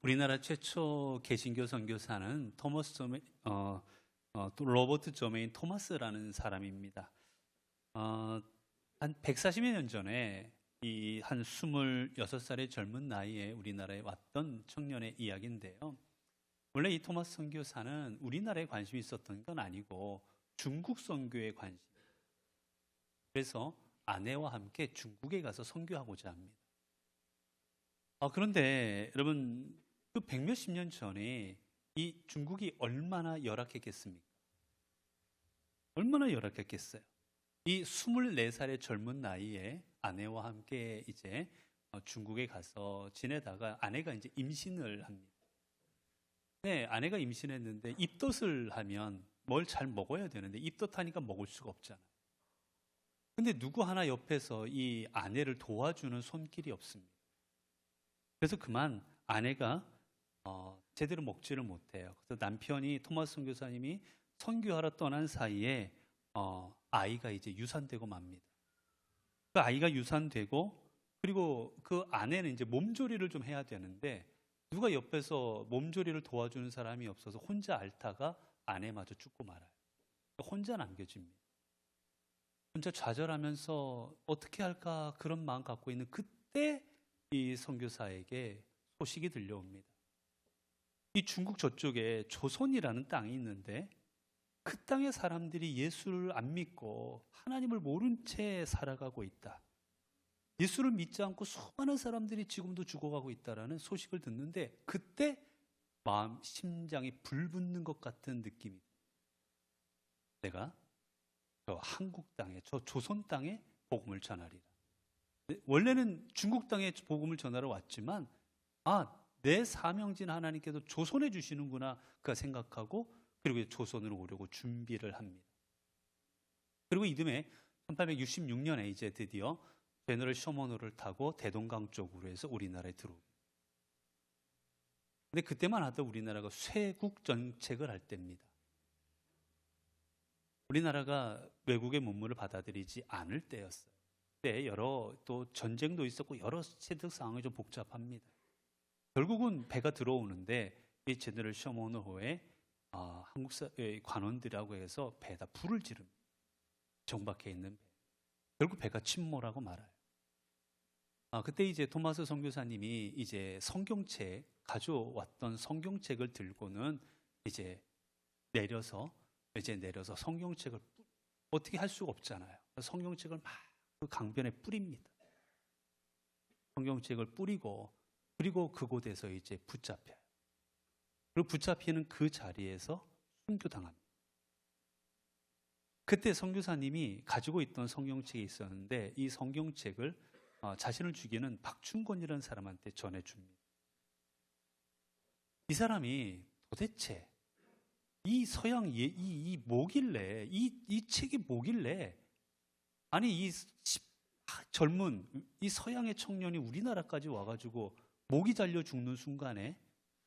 우리나라 최초 개신교 선교사는 로버트 조메인 토마스라는 사람입니다. 한 140여 년 전에 이 한 26살의 젊은 나이에 우리나라에 왔던 청년의 이야기인데요. 원래 이 토마스 선교사는 우리나라에 관심이 있었던 건 아니고 중국 선교에 관심. 그래서 아내와 함께 중국에 가서 선교하고자 합니다. 그런데 여러분, 그 백몇십 년 전에 이 중국이 얼마나 열악했겠습니까? 얼마나 열악했겠어요? 이 24살의 젊은 나이에 아내와 함께 이제 중국에 가서 지내다가 아내가 이제 임신을 합니다. 네, 아내가 임신했는데 입덧을 하면 뭘 잘 먹어야 되는데 입덧하니까 먹을 수가 없잖아요. 근데 누구 하나 옆에서 이 아내를 도와주는 손길이 없습니다. 그래서 그만 아내가 제대로 먹지를 못해요. 그래서 남편이 토마스 선교사님이 선교하러 떠난 사이에 아이가 이제 유산되고 맙니다. 그 아이가 유산되고 그리고 그 아내는 이제 몸조리를 좀 해야 되는데 누가 옆에서 몸조리를 도와주는 사람이 없어서 혼자 앓다가 아내마저 죽고 말아요. 혼자 남겨집니다. 혼자 좌절하면서 어떻게 할까 그런 마음 갖고 있는 그때 이 선교사에게 소식이 들려옵니다. 이 중국 저쪽에 조선이라는 땅이 있는데 그 땅의 사람들이 예수를 안 믿고 하나님을 모른 채 살아가고 있다. 예수를 믿지 않고 수많은 사람들이 지금도 죽어가고 있다라는 소식을 듣는데 그때 심장이 불붙는 것 같은 느낌이 내가 저 한국 땅에, 저 조선 땅에 복음을 전하리라. 원래는 중국 땅에 복음을 전하러 왔지만 내 사명진 하나님께서 조선해 주시는구나 그 생각하고 그리고 조선으로 오려고 준비를 합니다. 그리고 이듬해 1866년에 이제 드디어 제너럴 셔먼호를 타고 대동강 쪽으로 해서 우리나라에 들어옵니다. 근데 그때만 하도 우리나라가 쇄국 정책을 할 때입니다. 우리나라가 외국의 문물을 받아들이지 않을 때였어요. 그때 또 전쟁도 있었고 여러 세적 상황이 좀 복잡합니다. 결국은 배가 들어오는데 이 제너럴 셔먼호에 한국 관원들이라고 해서 배에다 불을 지릅니다. 정박해 있는 배. 결국 배가 침몰하고 말아요. 그때 이제 토마스 선교사님이 이제 성경책 가져왔던 성경책을 들고는 이제 내려서 성경책을 어떻게 할 수가 없잖아요. 성경책을 막 그 강변에 뿌립니다. 성경책을 뿌리고 그리고 그곳에서 이제 붙잡혀요. 그리고 붙잡히는 그 자리에서 순교당합니다. 그때 선교사님이 가지고 있던 성경책이 있었는데 이 성경책을 자신을 죽이는 박충권이라는 사람한테 전해줍니다. 이 사람이 도대체 이 서양 이 뭐길래 이 책이 뭐길래 아니 이 젊은 이 서양의 청년이 우리나라까지 와가지고 목이 잘려 죽는 순간에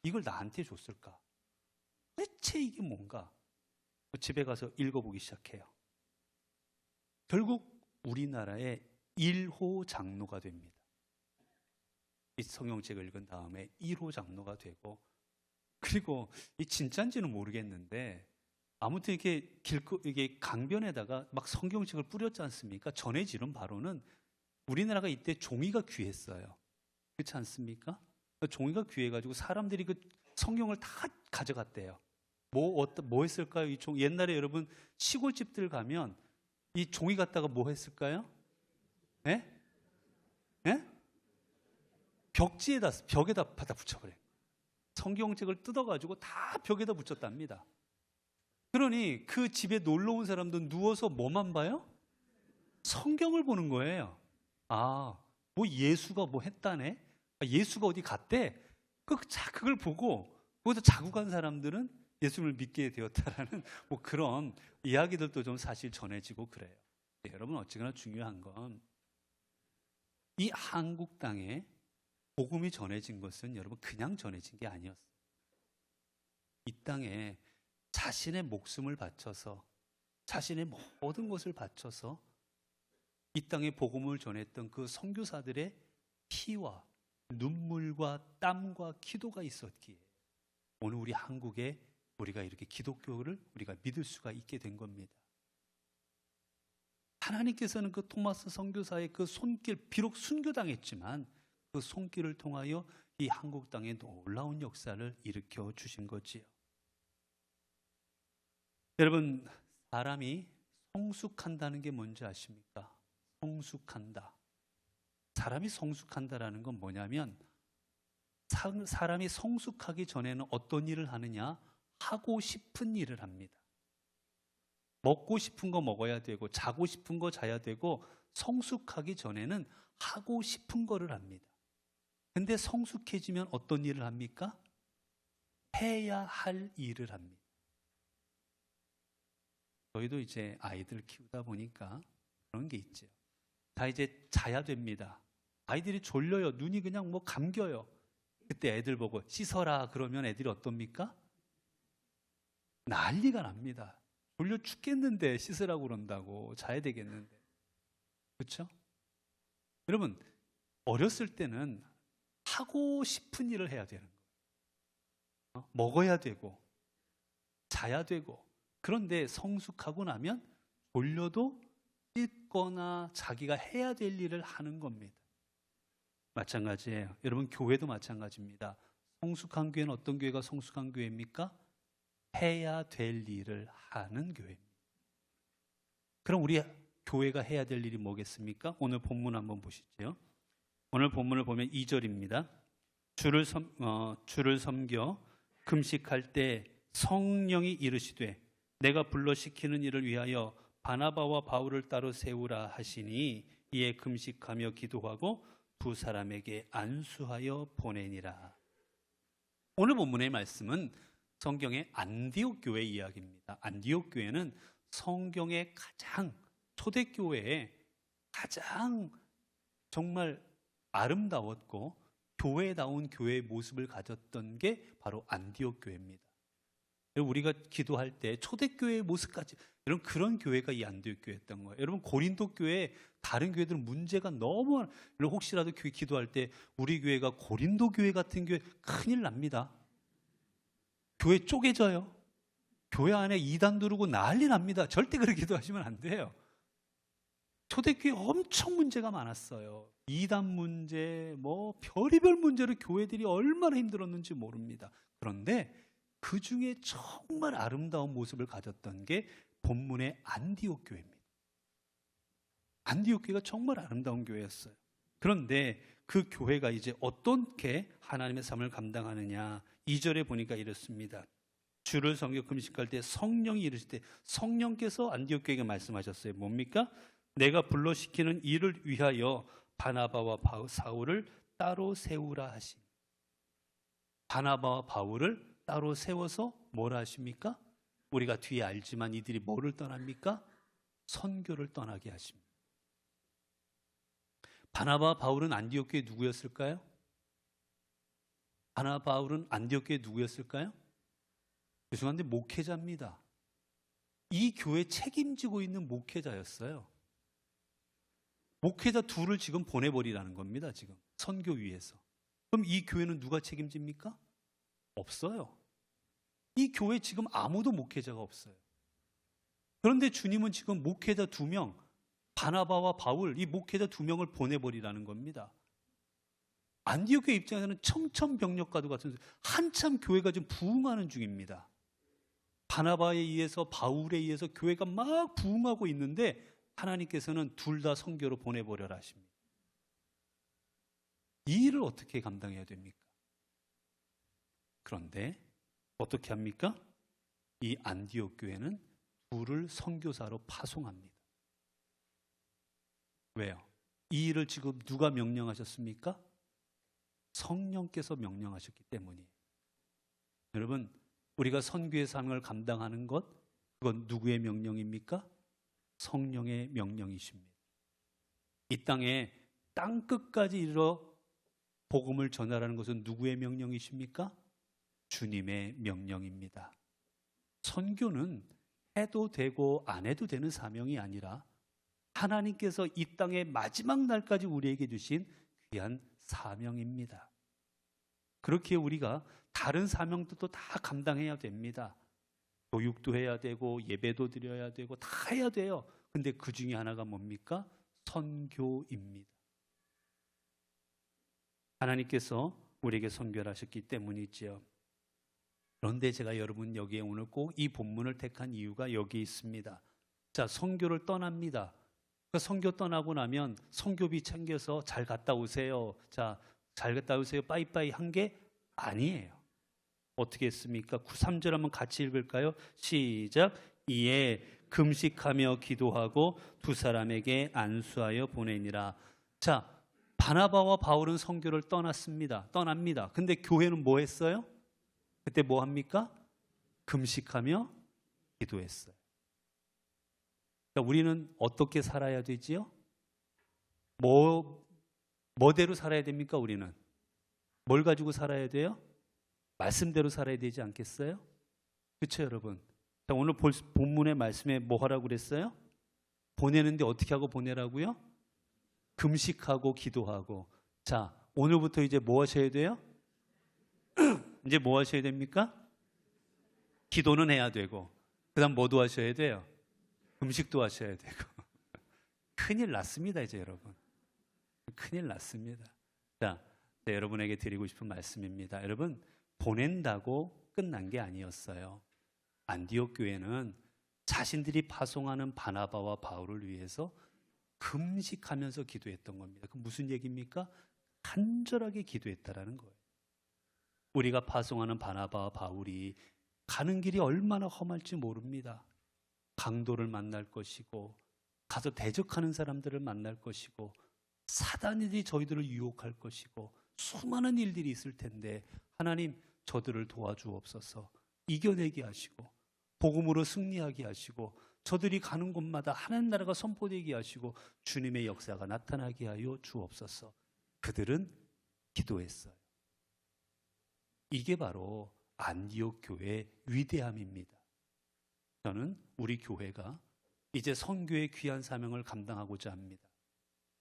이걸 나한테 줬을까? 대체 이게 뭔가? 집에 가서 읽어보기 시작해요. 결국 우리나라의 1호 장로가 됩니다. 이 성경책을 읽은 다음에 1호 장로가 되고 그리고 이 진짜인지는 모르겠는데 아무튼 이게 강변에다가 막 성경책을 뿌렸지 않습니까? 전해지는 바로는 우리나라가 이때 종이가 귀했어요. 그렇지 않습니까? 종이가 귀해가지고 사람들이 그 성경을 다 가져갔대요. 뭐 했을까요? 이 옛날에 여러분 시골집들 가면 이 종이 갖다가 뭐 했을까요? 예? 예? 벽에다 받아 붙여버려요. 성경책을 뜯어가지고 다 벽에다 붙였답니다. 그러니 그 집에 놀러 온 사람도 누워서 뭐만 봐요? 성경을 보는 거예요. 뭐 예수가 뭐 했다네? 예수가 어디 갔대? 그걸 보고 거기서 자고 간 사람들은 예수를 믿게 되었다라는 뭐 그런 이야기들도 좀 사실 전해지고 그래요. 여러분 어쨌거나 중요한 건 이 한국 땅에 복음이 전해진 것은 여러분 그냥 전해진 게 아니었어요. 이 땅에 자신의 목숨을 바쳐서 자신의 모든 것을 바쳐서 이 땅에 복음을 전했던 그 선교사들의 피와 눈물과 땀과 기도가 있었기에 오늘 우리 한국에 우리가 이렇게 기독교를 우리가 믿을 수가 있게 된 겁니다. 하나님께서는 그 토마스 선교사의 그 손길, 비록 순교당했지만 그 손길을 통하여 이 한국 땅에 놀라운 역사를 일으켜 주신 거지요. 여러분, 사람이 성숙한다는 게 뭔지 아십니까? 성숙한다. 사람이 성숙한다라는 건 뭐냐면 사람이 성숙하기 전에는 어떤 일을 하느냐? 하고 싶은 일을 합니다. 먹고 싶은 거 먹어야 되고 자고 싶은 거 자야 되고 성숙하기 전에는 하고 싶은 거를 합니다. 근데 성숙해지면 어떤 일을 합니까? 해야 할 일을 합니다. 저희도 이제 아이들 키우다 보니까 그런 게 있죠. 다 이제 자야 됩니다. 아이들이 졸려요. 눈이 그냥 뭐 감겨요. 그때 애들 보고 씻어라 그러면 애들이 어떻습니까? 난리가 납니다. 졸려 죽겠는데 씻으라고 그런다고. 자야 되겠는데. 그렇죠? 여러분, 어렸을 때는 하고 싶은 일을 해야 되는 거예요. 먹어야 되고 자야 되고. 그런데 성숙하고 나면 졸려도 씻거나 자기가 해야 될 일을 하는 겁니다. 마찬가지예요. 여러분, 교회도 마찬가지입니다. 성숙한 교회는 어떤 교회가 성숙한 교회입니까? 해야 될 일을 하는 교회입니다. 그럼 우리 교회가 해야 될 일이 뭐겠습니까? 오늘 본문 한번 보시죠. 오늘 본문을 보면 2절입니다. 주를 섬겨 금식할 때 성령이 이르시되 내가 불러 시키는 일을 위하여 바나바와 바울을 따로 세우라 하시니 이에 금식하며 기도하고 두 사람에게 안수하여 보내니라. 오늘 본문의 말씀은 성경의 안디옥 교회 이야기입니다. 안디옥 교회는 성경의 가장 초대교회에 가장 정말 아름다웠고 교회다운 교회의 모습을 가졌던 게 바로 안디옥 교회입니다. 우리가 기도할 때 초대교회의 모습까지 여러분 그런 교회가 이 안디옥 교회였던 거예요. 여러분 고린도 교회 다른 교회들은 문제가 너무 여러분 혹시라도 기도할 때 우리 교회가 고린도 교회 같은 교회 큰일 납니다. 교회 쪼개져요. 교회 안에 이단 두르고 난리 납니다. 절대 그렇게 기도하시면 안 돼요. 초대교회 엄청 문제가 많았어요. 이단 문제, 뭐 별의별 문제로 교회들이 얼마나 힘들었는지 모릅니다. 그런데 그 중에 정말 아름다운 모습을 가졌던 게 본문의 안디옥 교회입니다. 안디옥 교회가 정말 아름다운 교회였어요. 그런데 그 교회가 이제 어떻게 하나님의 삶을 감당하느냐 2절에 보니까 이렇습니다. 주를 섬겨 금식할 때 성령이 이르실 때 성령께서 안디옥 교회에게 말씀하셨어요. 뭡니까? 내가 불러 시키는 일을 위하여 바나바와 사울을 따로 세우라 하시니. 바나바와 바울을 따로 세워서 뭐라 하십니까? 우리가 뒤에 알지만 이들이 뭐를 떠납니까? 선교를 떠나게 하십니다. 바나바와 바울은 안디옥 교회 누구였을까요? 바나바 바울은 안디옥 교회 누구였을까요? 죄송한데 목회자입니다. 이 교회 책임지고 있는 목회자였어요. 목회자 둘을 지금 보내버리라는 겁니다. 지금 선교 위해서. 그럼 이 교회는 누가 책임집니까? 없어요. 이 교회 지금 아무도 목회자가 없어요. 그런데 주님은 지금 목회자 2명, 바나바와 바울, 이 목회자 2명을 보내버리라는 겁니다. 안디옥 교회 입장에서는 청천벽력과도 같은 한참 교회가 지금 부흥하는 중입니다. 바나바에 의해서 바울에 의해서 교회가 막 부흥하고 있는데 하나님께서는 둘 다 선교로 보내버려라 하십니다. 이 일을 어떻게 감당해야 됩니까? 그런데 어떻게 합니까? 이 안디옥 교회는 둘을 선교사로 파송합니다. 왜요? 이 일을 지금 누가 명령하셨습니까? 성령께서 명령하셨기 때문이에요. 여러분, 우리가 선교의 삶을 감당하는 것, 그건 누구의 명령입니까? 성령의 명령이십니다. 이 땅에 땅끝까지 이르러 복음을 전하라는 것은 누구의 명령이십니까? 주님의 명령입니다. 선교는 해도 되고 안 해도 되는 사명이 아니라 하나님께서 이 땅의 마지막 날까지 우리에게 주신 귀한 사명입니다. 그렇게 우리가 다른 사명들도 다 감당해야 됩니다. 교육도 해야 되고 예배도 드려야 되고 다 해야 돼요. 근데 그 중에 하나가 뭡니까? 선교입니다. 하나님께서 우리에게 선교를 하셨기 때문이지요. 그런데 제가 여러분 여기에 오늘 꼭 이 본문을 택한 이유가 여기 있습니다. 자, 선교를 떠납니다. 그 선교 떠나고 나면 선교비 챙겨서 잘 갔다 오세요. 자, 잘 갔다 오세요. 빠이빠이 한 게 아니에요. 어떻게 했습니까? 3절 한번 같이 읽을까요? 시작. 이에 금식하며 기도하고 두 사람에게 안수하여 보내니라. 자, 바나바와 바울은 선교를 떠납니다. 근데 교회는 뭐 했어요? 그때 뭐 합니까? 금식하며 기도했어요. 그러니까 우리는 어떻게 살아야 되지요? 뭐대로 살아야 됩니까? 우리는 뭘 가지고 살아야 돼요? 말씀대로 살아야 되지 않겠어요? 그렇죠, 여러분? 자, 오늘 본문의 말씀에 뭐 하라고 그랬어요? 보내는데 어떻게 하고 보내라고요? 금식하고 기도하고. 자, 오늘부터 이제 뭐 하셔야 돼요? 이제 뭐 하셔야 됩니까? 기도는 해야 되고, 그 다음 뭐도 하셔야 돼요? 금식도 하셔야 되고. 큰일 났습니다, 이제 여러분. 큰일 났습니다. 자, 여러분에게 드리고 싶은 말씀입니다. 여러분, 보낸다고 끝난 게 아니었어요. 안디옥 교회는 자신들이 파송하는 바나바와 바울을 위해서 금식하면서 기도했던 겁니다. 그 무슨 얘기입니까? 간절하게 기도했다라는 거예요. 우리가 파송하는 바나바와 바울이 가는 길이 얼마나 험할지 모릅니다. 강도를 만날 것이고 가서 대적하는 사람들을 만날 것이고 사단들이 저희들을 유혹할 것이고 수많은 일들이 있을 텐데 하나님 저들을 도와주옵소서. 이겨내게 하시고 복음으로 승리하게 하시고 저들이 가는 곳마다 하나님 나라가 선포되게 하시고 주님의 역사가 나타나게 하여 주옵소서. 그들은 기도했어요. 이게 바로 안디옥 교회의 위대함입니다. 저는 우리 교회가 이제 선교의 귀한 사명을 감당하고자 합니다.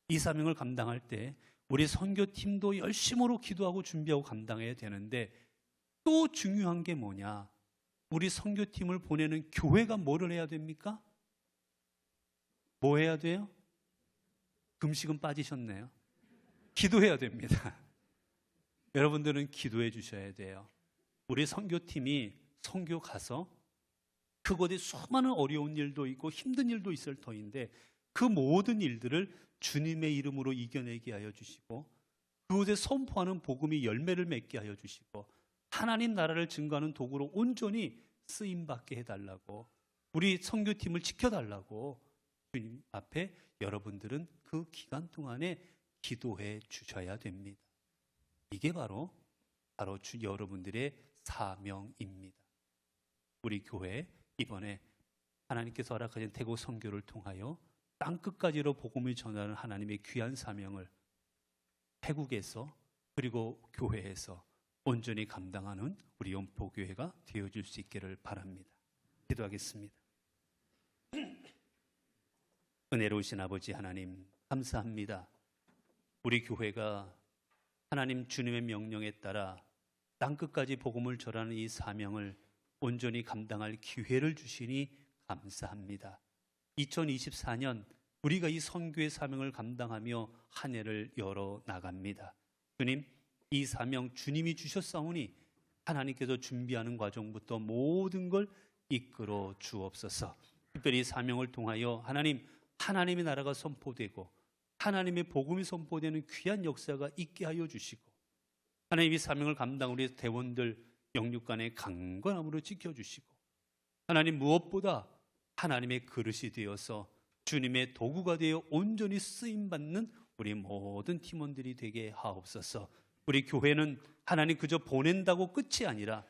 이 사명을 감당할 때 우리 선교팀도 열심으로 기도하고 준비하고 감당해야 되는데 또 중요한 게 뭐냐? 우리 선교팀을 보내는 교회가 뭐를 해야 됩니까? 뭐 해야 돼요? 금식은 빠지셨네요. 기도해야 됩니다. 여러분들은 기도해 주셔야 돼요. 우리 선교팀이 선교 가서 그곳에 수많은 어려운 일도 있고 힘든 일도 있을 터인데 그 모든 일들을 주님의 이름으로 이겨내게 하여 주시고 그곳에 선포하는 복음이 열매를 맺게 하여 주시고 하나님 나라를 증거하는 도구로 온전히 쓰임받게 해달라고 우리 선교팀을 지켜달라고 주님 앞에 여러분들은 그 기간 동안에 기도해 주셔야 됩니다. 이게 바로 여러분들의 사명입니다. 우리 교회 이번에 하나님께서 허락하신 태국 선교를 통하여 땅끝까지로 복음을 전하는 하나님의 귀한 사명을 태국에서 그리고 교회에서 온전히 감당하는 우리 연포교회가 되어줄 수 있기를 바랍니다. 기도하겠습니다. 은혜로우신 아버지 하나님 감사합니다. 우리 교회가 하나님 주님의 명령에 따라 땅끝까지 복음을 전하는 이 사명을 온전히 감당할 기회를 주시니 감사합니다. 2024년 우리가 이 선교의 사명을 감당하며 한 해를 열어 나갑니다. 주님, 이 사명 주님이 주셨사오니 하나님께서 준비하는 과정부터 모든 걸 이끌어 주옵소서. 특별히 이 사명을 통하여 하나님의 나라가 선포되고 하나님의 복음이 선포되는 귀한 역사가 있게 하여 주시고 하나님 이 사명을 감당 우리 대원들 영육간의 강건함으로 지켜주시고 하나님 무엇보다 하나님의 그릇이 되어서 주님의 도구가 되어 온전히 쓰임받는 우리 모든 팀원들이 되게 하옵소서. 우리 교회는 하나님 그저 보낸다고 끝이 아니라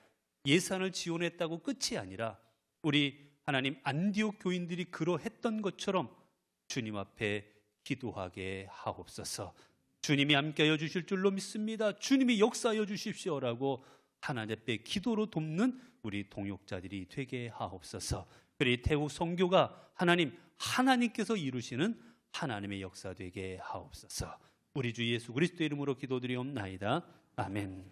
예산을 지원했다고 끝이 아니라 우리 하나님 안디옥 교인들이 그러했던 것처럼 주님 앞에 기도하게 하옵소서. 주님이 함께하여 주실 줄로 믿습니다. 주님이 역사하여 주십시오라고 하나님 앞에 기도로 돕는 우리 동역자들이 되게 하옵소서. 그리고 태국 선교가 하나님께서 이루시는 하나님의 역사 되게 하옵소서. 우리 주 예수 그리스도 이름으로 기도드리옵나이다. 아멘.